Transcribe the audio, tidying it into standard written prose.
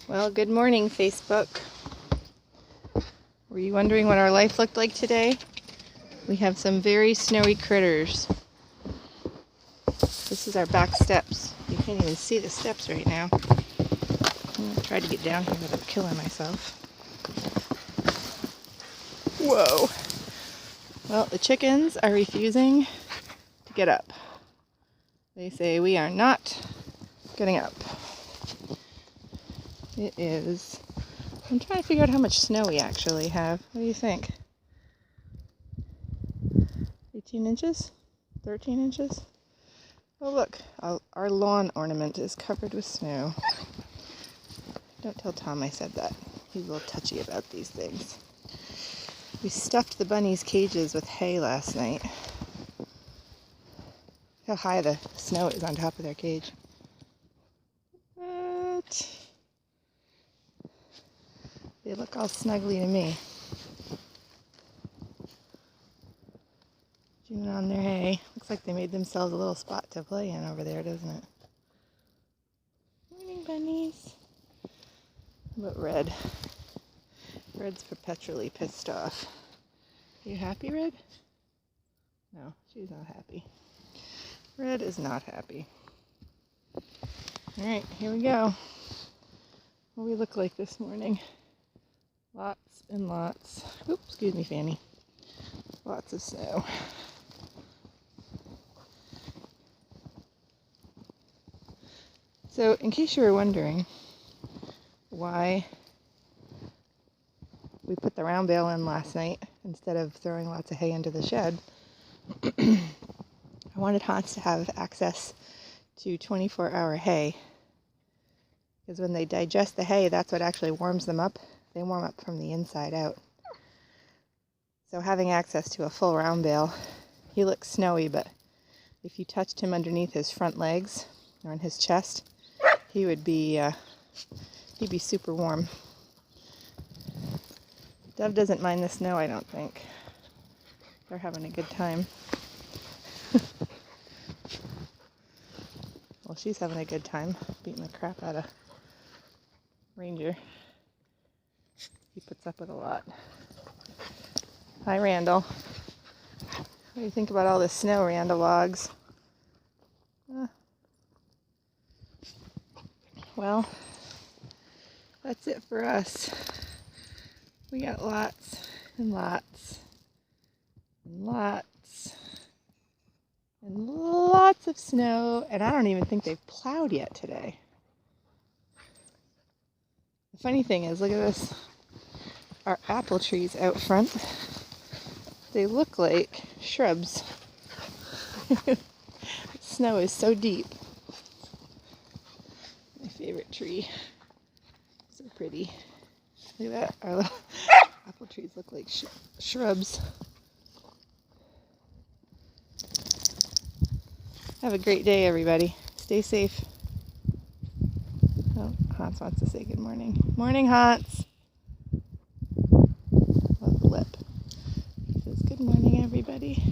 Well, good morning, Facebook. Were you wondering what our life looked like today? We have some very snowy critters. This is our back steps. You can't even see the steps right now. I'm going to try to get down here without killing myself. Whoa! Well, the chickens are refusing to get up. They say we are not getting up. It is... I'm trying to figure out how much snow we actually have. What do you think? 18 inches? 13 inches? Oh look, our lawn ornament is covered with snow. Don't tell Tom I said that. He's a little touchy about these things. We stuffed the bunnies' cages with hay last night. How high the snow is on top of their cage. What? They look all snuggly to me. Chewing on their hay. Looks like they made themselves a little spot to play in over there, doesn't it? Morning, bunnies. How about Red? Red's perpetually pissed off. Are you happy, Red? No, she's not happy. Red is not happy. Alright, here we go. What do we look like this morning? Lots and lots. Oops, excuse me, Fanny. Lots of snow. So, in case you were wondering why we put the round bale in last night instead of throwing lots of hay into the shed, I wanted Hans to have access to 24-hour hay. Because when they digest the hay, that's what actually warms them up. They warm up from the inside out. So having access to a full round bale, he looks snowy, but if you touched him underneath his front legs or on his chest, he would be, he'd be super warm. Dove doesn't mind the snow, I don't think. They're having a good time. Well, she's having a good time beating the crap out of Ranger. He puts up with a lot. Hi, Randall. What do you think about all this snow, Randall logs? Well, that's it for us. We got lots and lots and lots and lots of snow, and I don't even think they've plowed yet today. The funny thing is, look at this. Our apple trees out front, they look like shrubs. The snow is so deep. My favorite tree. So pretty. Look at that. Our little apple trees look like shrubs. Have a great day, everybody. Stay safe. Oh, Hans wants to say good morning. Morning, Hans. Love the lip. He says good morning, everybody.